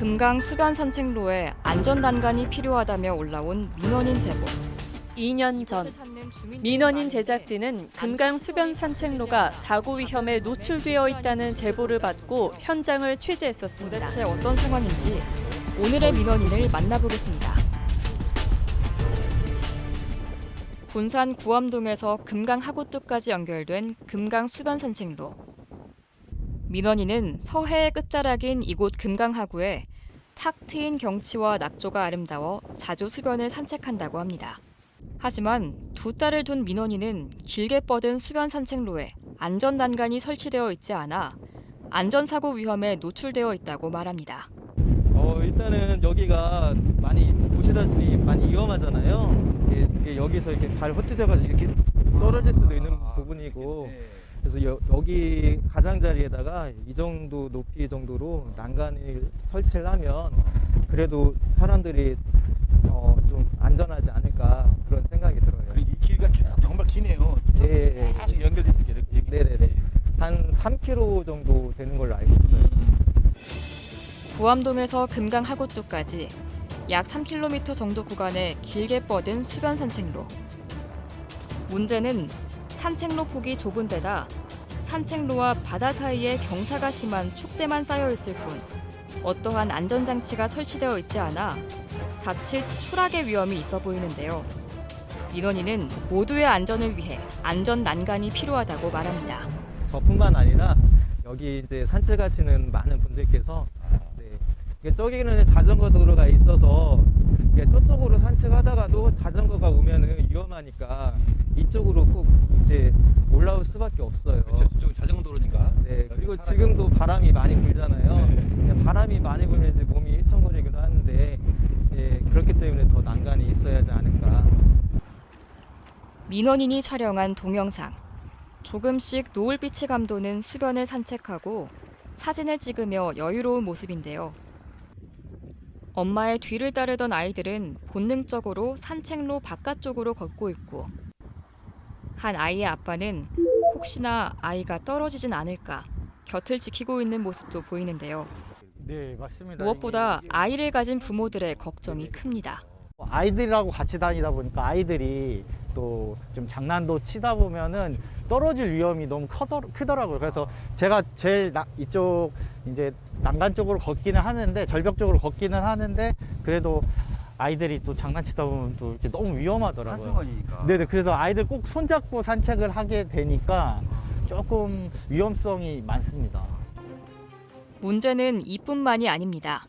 금강 수변 산책로에 안전난간이 필요하다며 올라온 민원인 제보. 2년 전 민원인 제작진은 금강 수변 산책로가 사고 위험에 노출되어 있다는 제보를 받고 현장을 취재했었습니다. 도대체 어떤 상황인지 오늘의 민원인을 만나보겠습니다. 군산 구암동에서 금강 하구뚝까지 연결된 금강 수변 산책로. 민원인은 서해의 끝자락인 이곳 금강 하구에 탁 트인 경치와 낙조가 아름다워 자주 수변을 산책한다고 합니다. 하지만 두 딸을 둔 민원인은 길게 뻗은 수변 산책로에 안전난간이 설치되어 있지 않아 안전사고 위험에 노출되어 있다고 말합니다. 일단은 여기가 많이 보시다시피 많이 위험하잖아요. 이게 여기서 이렇게 발 헛디뎌가지고 이렇게 떨어질 수도 있는 부분이고, 그래서 여기 가장자리에다가 이 정도 높이 정도로 난간을 설치를 하면 그래도 사람들이 좀 안전하지 않을까 그런 생각이 들어요. 이 길이가 쭉 정말 기네요. 예. 계속 연결돼 있을 게 네네네. 한 3km 정도 되는 걸로 알고 있어요. 구암동에서 금강 하구뚝까지 약 3km 정도 구간에 길게 뻗은 수변 산책로. 문제는 산책로 폭이 좁은 데다 산책로와 바다 사이에 경사가 심한 축대만 쌓여 있을 뿐 어떠한 안전장치가 설치되어 있지 않아 자칫 추락의 위험이 있어 보이는데요. 민원인은 모두의 안전을 위해 안전 난간이 필요하다고 말합니다. 저뿐만 아니라 여기 이제 산책하시는 많은 분들께서 저기는 자전거 도로가 있어서 저쪽으로 산책하다가도 자전거가 오면은 위험하니까 이쪽으로 꼭 이제 올라올 수밖에 없어요. 그렇죠. 저쪽 자전거 도로니까. 네. 그리고 지금도 바람이 많이 불잖아요. 네. 바람이 많이 불면 이제 몸이 일청거리기도 하는데, 그렇기 때문에 더 난간이 있어야 하지 않을까. 민원인이 촬영한 동영상. 조금씩 노을빛이 감도는 수변을 산책하고 사진을 찍으며 여유로운 모습인데요. 엄마의 뒤를 따르던 아이들은 본능적으로 산책로 바깥쪽으로 걷고 있고, 한 아이의 아빠는 혹시나 아이가 떨어지진 않을까 곁을 지키고 있는 모습도 보이는데요. 네, 맞습니다. 무엇보다 아이를 가진 부모들의 걱정이 큽니다. 아이들하고 같이 다니다 보니까 아이들이 또 좀 장난도 치다 보면은 떨어질 위험이 너무 크더라고요. 그래서 제가 제일 이쪽 이제 난간 쪽으로 걷기는 하는데, 절벽 쪽으로 걷기는 하는데, 그래도 아이들이 또 장난치다 보면 또 이렇게 너무 위험하더라고요. 한순간이니까. 네네. 그래서 아이들 꼭 손잡고 산책을 하게 되니까 조금 위험성이 많습니다. 문제는 이뿐만이 아닙니다.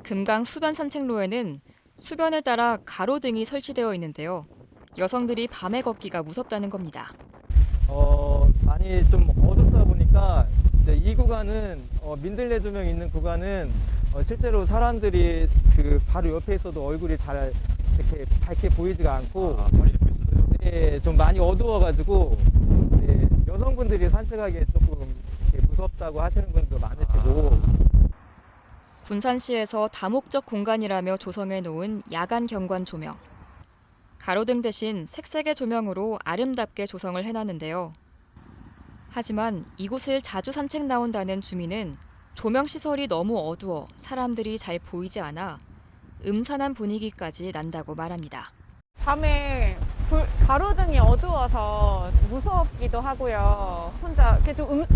금강 수변 산책로에는 수변을 따라 가로등이 설치되어 있는데요. 여성들이 밤에 걷기가 무섭다는 겁니다. 많이 좀 어둡다 보니까 이제 이 구간은 민들레 조명 있는 구간은 실제로 사람들이 그 바로 옆에 있어도 얼굴이 잘 이렇게 밝게 보이지가 않고, 바로 옆에 있어요. 네, 좀 많이 어두워가지고 여성분들이 산책하기에 조금 이렇게 무섭다고 하시는 분도 많으시고. 군산시에서 다목적 공간이라며 조성해 놓은 야간 경관 조명. 가로등 대신 색색의 조명으로 아름답게 조성을 해놨는데요. 하지만 이곳을 자주 산책 나온다는 주민은 조명 시설이 너무 어두워 사람들이 잘 보이지 않아 음산한 분위기까지 난다고 말합니다. 밤에 가로등이 어두워서 무섭기도 하고요. 혼자 이렇게 좀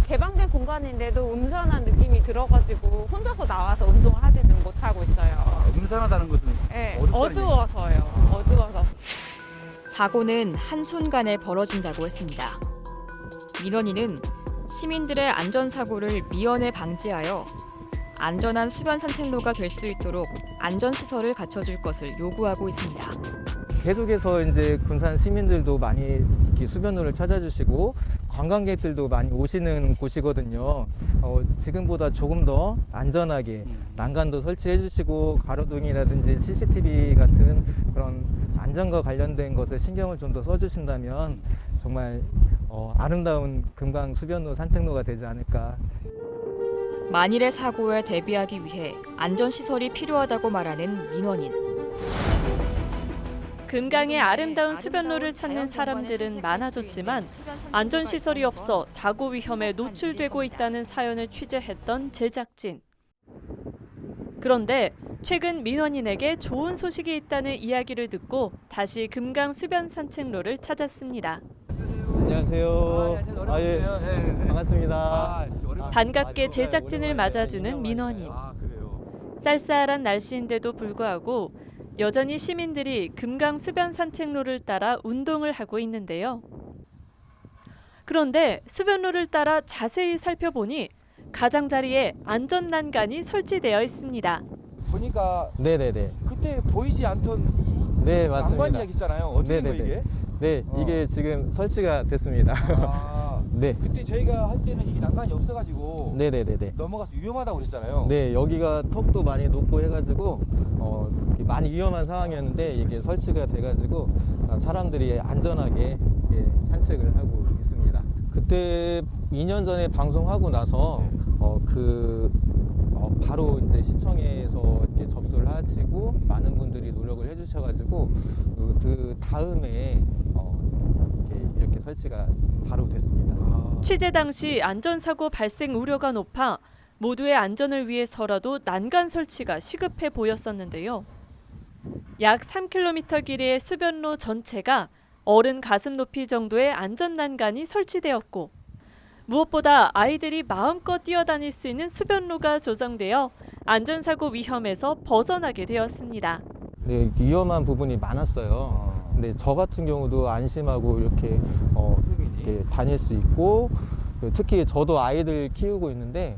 개방된 공간인데도 음산한 느낌이 들어가지고 혼자서 나와서 운동을 하지는 못하고 있어요. 음산하다는 것은 네, 어둡다는 어두워서요. 어두워서. 사고는 한순간에 벌어진다고 했습니다. 민원인은 시민들의 안전사고를 미연에 방지하여 안전한 수변 산책로가 될 수 있도록 안전시설을 갖춰줄 것을 요구하고 있습니다. 계속해서 이제 군산 시민들도 많이 이렇게 수변로를 찾아주시고 관광객들도 많이 오시는 곳이거든요. 지금보다 조금 더 안전하게 난간도 설치해 주시고 가로등이라든지 CCTV 같은 그런 안전과 관련된 것에 신경을 좀 더 써주신다면 정말 아름다운 금강 수변로 산책로가 되지 않을까. 만일의 사고에 대비하기 위해 안전시설이 필요하다고 말하는 민원인. 금강의 아름다운 수변로를 찾는 사람들은 많아졌지만 안전시설이 없어 사고 위험에 노출되고 있다는 사연을 취재했던 제작진. 그런데 최근 민원인에게 좋은 소식이 있다는 이야기를 듣고 다시 금강 수변 산책로를 찾았습니다. 안녕하세요. 예. 반갑습니다. 반갑게 제작진을 맞아주는 민원인. 쌀쌀한 날씨인데도 불구하고 여전히 시민들이 금강 수변 산책로를 따라 운동을 하고 있는데요. 그런데 수변로를 따라 자세히 살펴보니 가장자리에 안전난간이 설치되어 있습니다. 보니까 네네네. 그때 보이지 않던 네, 난관 맞습니다. 이야기 있잖아요. 어떻게 된 거예요, 이게? 네, 이게 지금 설치가 됐습니다. 아, 네. 그때 저희가 할 때는 이 난간이 없어가지고 네네네네. 넘어가서 위험하다고 그랬잖아요. 네, 여기가 턱도 많이 높고 해가지고 많이 위험한 상황이었는데 이게 설치가 돼가지고 사람들이 안전하게 산책을 하고 있습니다. 그때 2년 전에 방송하고 나서 바로 이제 시청에서 이렇게 접수를 하시고 많은 분들이 노력을 해주셔가지고 그 다음에 이렇게 설치가 바로 됐습니다. 취재 당시 안전사고 발생 우려가 높아 모두의 안전을 위해서라도 난간 설치가 시급해 보였었는데요. 약 3km 길이의 수변로 전체가 어른 가슴 높이 정도의 안전난간이 설치되었고 무엇보다 아이들이 마음껏 뛰어다닐 수 있는 수변로가 조성되어 안전사고 위험에서 벗어나게 되었습니다. 네, 위험한 부분이 많았어요. 근데 저 같은 경우도 안심하고 이렇게 다닐 수 있고 특히 저도 아이들 키우고 있는데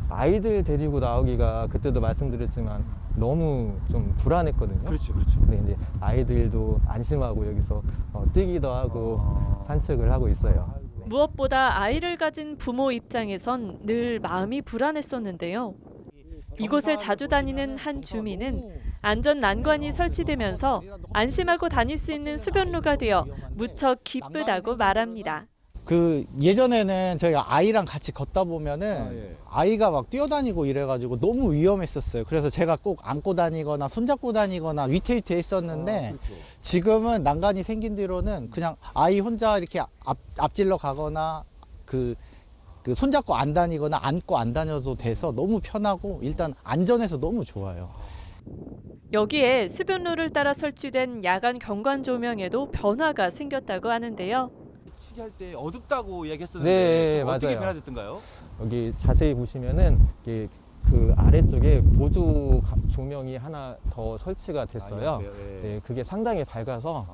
아이들 데리고 나오기가 그때도 말씀드렸지만 너무 좀 불안했거든요. 그렇죠. 근데 이제 아이들도 안심하고 여기서 뛰기도 하고 산책을 하고 있어요. 무엇보다 아이를 가진 부모 입장에선 늘 마음이 불안했었는데요. 이곳을 자주 다니는 한 주민은 안전 난관이 설치되면서 안심하고 다닐 수 있는 수변로가 되어 무척 기쁘다고 말합니다. 그 예전에는 저희가 아이랑 같이 걷다 보면은 아이가 막 뛰어다니고 이래가지고 너무 위험했었어요. 그래서 제가 꼭 안고 다니거나 손잡고 다니거나 위태위태 했었는데 지금은 난간이 생긴 뒤로는 그냥 아이 혼자 이렇게 앞질러 가거나 그 손잡고 안 다니거나 안고 안 다녀도 돼서 너무 편하고 일단 안전해서 너무 좋아요. 여기에 수변로를 따라 설치된 야간 경관 조명에도 변화가 생겼다고 하는데요. 취재할 때 어둡다고 이야기했었는데 네, 어떻게 맞아요. 변화됐던가요? 여기 자세히 보시면은 이게 그 아래쪽에 보조 조명이 하나 더 설치가 됐어요. 네, 그게 상당히 밝아서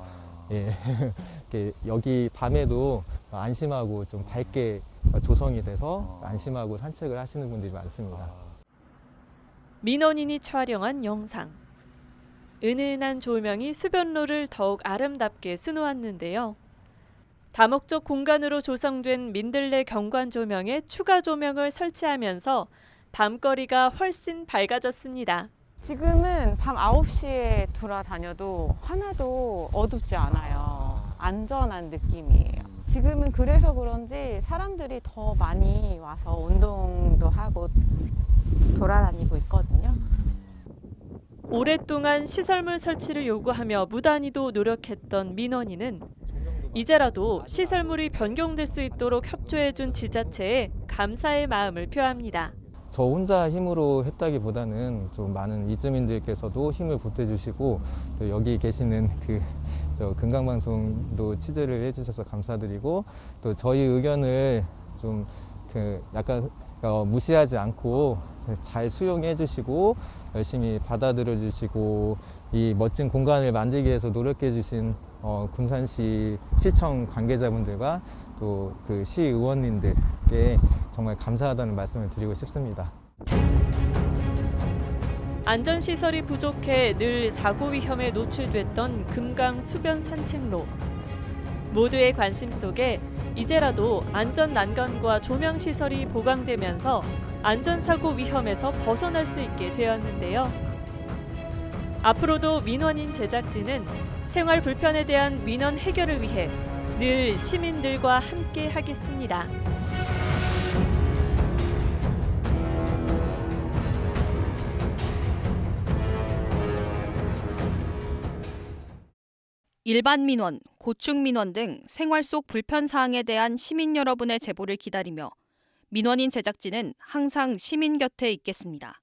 이렇게 여기 밤에도 안심하고 좀 밝게 조성이 돼서 안심하고 산책을 하시는 분들이 많습니다. 민원인이 촬영한 영상. 은은한 조명이 수변로를 더욱 아름답게 수놓았는데요. 다목적 공간으로 조성된 민들레 경관 조명에 추가 조명을 설치하면서 밤거리가 훨씬 밝아졌습니다. 지금은 밤 9시에 돌아다녀도 하나도 어둡지 않아요. 안전한 느낌이에요. 지금은 그래서 그런지 사람들이 더 많이 와서 운동도 하고 돌아다니고 있거든요. 오랫동안 시설물 설치를 요구하며 무단히도 노력했던 민원인은 이제라도 시설물이 변경될 수 있도록 협조해준 지자체에 감사의 마음을 표합니다. 저 혼자 힘으로 했다기보다는 좀 많은 이주민들께서도 힘을 보태주시고 또 여기 계시는 저 금강방송도 취재를 해주셔서 감사드리고 또 저희 의견을 좀 약간 무시하지 않고 잘 수용해 주시고 열심히 받아들여 주시고 이 멋진 공간을 만들기 위해서 노력해 주신 군산시 시청 관계자분들과 또 그 시의원님들께 정말 감사하다는 말씀을 드리고 싶습니다. 안전시설이 부족해 늘 사고 위험에 노출됐던 금강 수변 산책로. 모두의 관심 속에 이제라도 안전 난간과 조명 시설이 보강되면서 안전사고 위험에서 벗어날 수 있게 되었는데요. 앞으로도 민원인 제작진은 생활 불편에 대한 민원 해결을 위해 늘 시민들과 함께 하겠습니다. 일반 민원, 고충 민원 등 생활 속 불편 사항에 대한 시민 여러분의 제보를 기다리며 민원인 제작진은 항상 시민 곁에 있겠습니다.